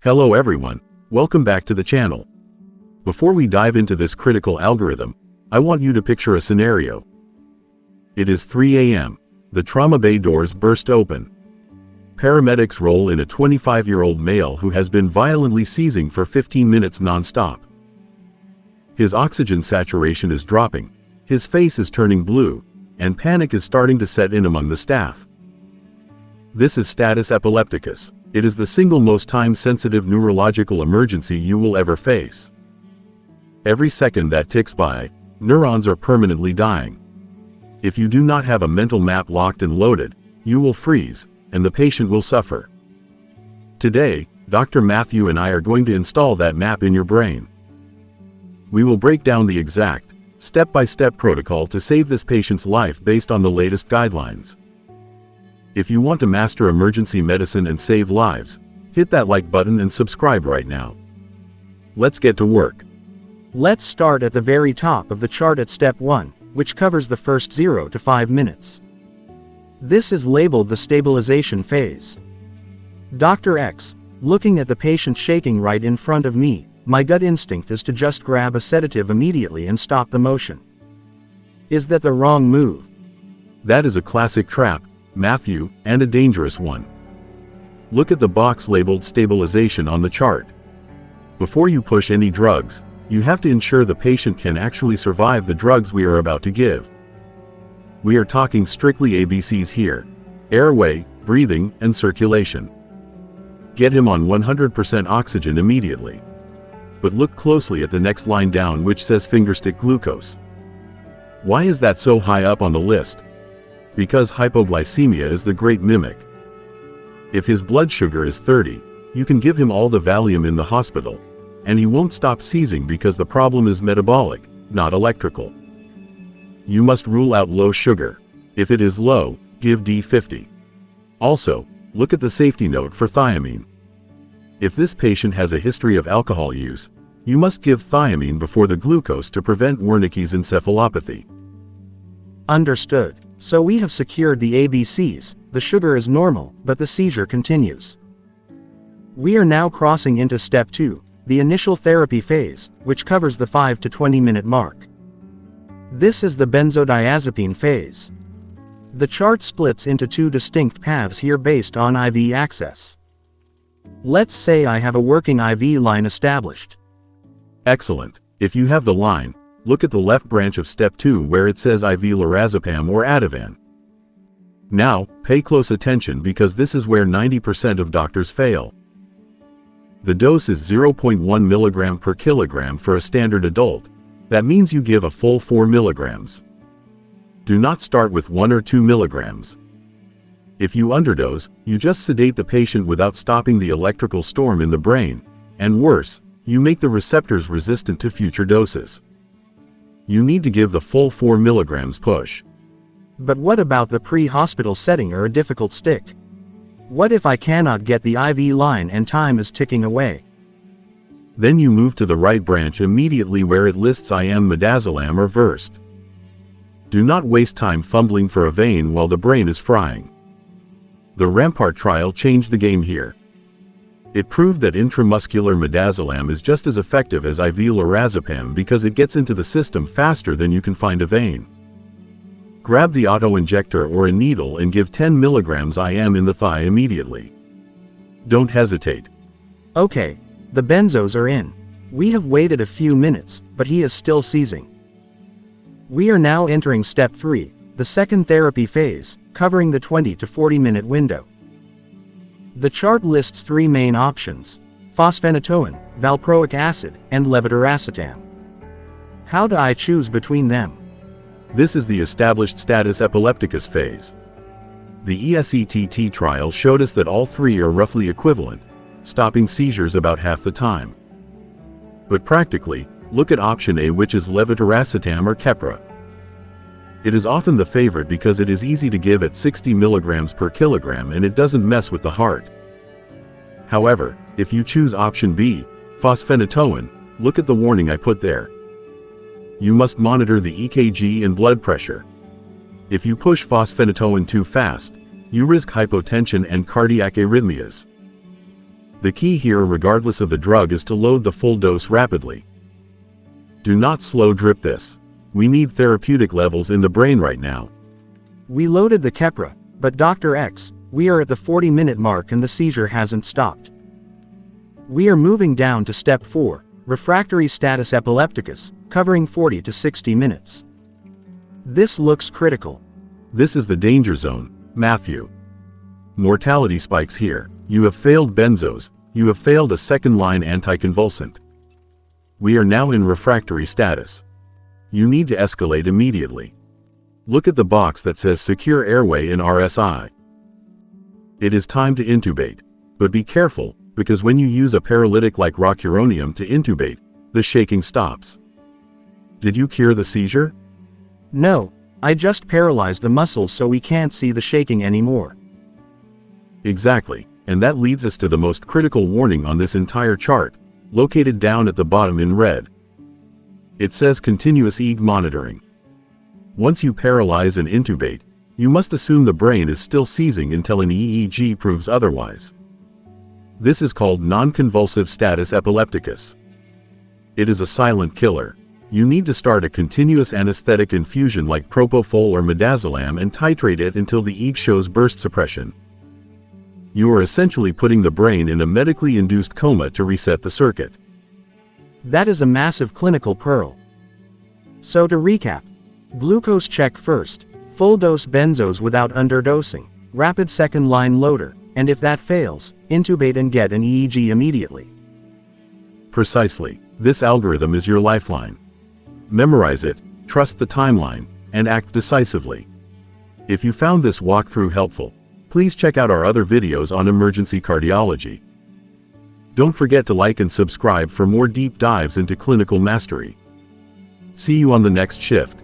Hello everyone, welcome back to the channel. Before we dive into this critical algorithm, I want you to picture a scenario. It is 3 a.m. The trauma bay doors burst open. Paramedics roll in a 25-year-old male who has been violently seizing for 15 minutes non-stop. His oxygen saturation is dropping, his face is turning blue, and panic is starting to set in among the staff. This is status epilepticus. It is the single most time-sensitive neurological emergency you will ever face. Every second that ticks by, neurons are permanently dying. If you do not have a mental map locked and loaded, you will freeze, and the patient will suffer. Today, Dr. Matthew and I are going to install that map in your brain. We will break down the exact, step-by-step protocol to save this patient's life based on the latest guidelines. If you want to master emergency medicine and save lives, hit that like button and subscribe right now. Let's get to work. Let's start at the very top of the chart at step 1, which covers the first 0 to 5 minutes. This is labeled the stabilization phase. Dr. X, looking at the patient shaking right in front of me, my gut instinct is to just grab a sedative immediately and stop the motion. Is that the wrong move? That is a classic trap, Matthew, and a dangerous one. Look at the box labeled stabilization on the chart. Before you push any drugs, you have to ensure the patient can actually survive the drugs we are about to give. We are talking strictly ABCs here: airway, breathing, and circulation. Get him on 100% oxygen immediately. But look closely at the next line down, which says fingerstick glucose. Why is that so high up on the list? Because hypoglycemia is the great mimic. If his blood sugar is 30, you can give him all the Valium in the hospital, and he won't stop seizing because the problem is metabolic, not electrical. You must rule out low sugar. If it is low, give D50. Also, look at the safety note for thiamine. If this patient has a history of alcohol use, you must give thiamine before the glucose to prevent Wernicke's encephalopathy. Understood. So we have secured the ABCs, the sugar is normal, but the seizure continues. We are now crossing into step 2, the initial therapy phase, which covers the 5 to 20 minute mark. This is the benzodiazepine phase. The chart splits into 2 distinct paths here based on IV access. Let's say I have a working IV line established. Excellent. If you have the line, look at the left branch of step 2 where it says IV lorazepam or Ativan. Now, pay close attention because this is where 90% of doctors fail. The dose is 0.1 mg per kilogram for a standard adult. That means you give a full 4 milligrams. Do not start with 1 or 2 milligrams. If you underdose, you just sedate the patient without stopping the electrical storm in the brain, and worse, you make the receptors resistant to future doses. You need to give the full 4 milligrams push. But what about the pre-hospital setting or a difficult stick? What if I cannot get the IV line and time is ticking away? Then you move to the right branch immediately where it lists IM midazolam or versed. Do not waste time fumbling for a vein while the brain is frying. The Rampart trial changed the game here. It proved that intramuscular midazolam is just as effective as IV lorazepam because it gets into the system faster than you can find a vein. Grab the auto-injector or a needle and give 10 milligrams IM in the thigh immediately. Don't hesitate. Okay, the benzos are in. We have waited a few minutes, but he is still seizing. We are now entering step 3, the second therapy phase, covering the 20 to 40 minute window. The chart lists 3 main options: fosphenytoin, valproic acid, and levetiracetam. How do I choose between them? This is the established status epilepticus phase. The ESETT trial showed us that all 3 are roughly equivalent, stopping seizures about half the time. But practically, look at option A, which is levetiracetam or Keppra. It is often the favorite because it is easy to give at 60 milligrams per kilogram and it doesn't mess with the heart. However, if you choose option B, fosphenytoin, look at the warning I put there. You must monitor the EKG and blood pressure. If you push fosphenytoin too fast, you risk hypotension and cardiac arrhythmias. The key here, regardless of the drug, is to load the full dose rapidly. Do not slow drip this. We need therapeutic levels in the brain right now. We loaded the Keppra, but Dr. X, we are at the 40-minute mark and the seizure hasn't stopped. We are moving down to step 4, refractory status epilepticus, covering 40 to 60 minutes. This looks critical. This is the danger zone, Matthew. Mortality spikes here. You have failed benzos, you have failed a second-line anticonvulsant. We are now in refractory status. You need to escalate immediately. Look at the box that says secure airway in RSI. It is time to intubate. But be careful, because when you use a paralytic like rocuronium to intubate, the shaking stops. Did you cure the seizure? No, I just paralyzed the muscles so we can't see the shaking anymore. Exactly, and that leads us to the most critical warning on this entire chart, located down at the bottom in red. It says continuous EEG monitoring. Once you paralyze and intubate, you must assume the brain is still seizing until an EEG proves otherwise. This is called non-convulsive status epilepticus. It is a silent killer. You need to start a continuous anesthetic infusion like Propofol or midazolam and titrate it until the EEG shows burst suppression. You are essentially putting the brain in a medically induced coma to reset the circuit. That is a massive clinical pearl. So to recap, glucose check first, full dose benzos without underdosing, rapid second line loader, and if that fails, intubate and get an EEG immediately. Precisely. This algorithm is your lifeline. Memorize it, trust the timeline, and act decisively. If you found this walkthrough helpful, please check out our other videos on emergency cardiology. Don't forget to like and subscribe for more deep dives into clinical mastery. See you on the next shift.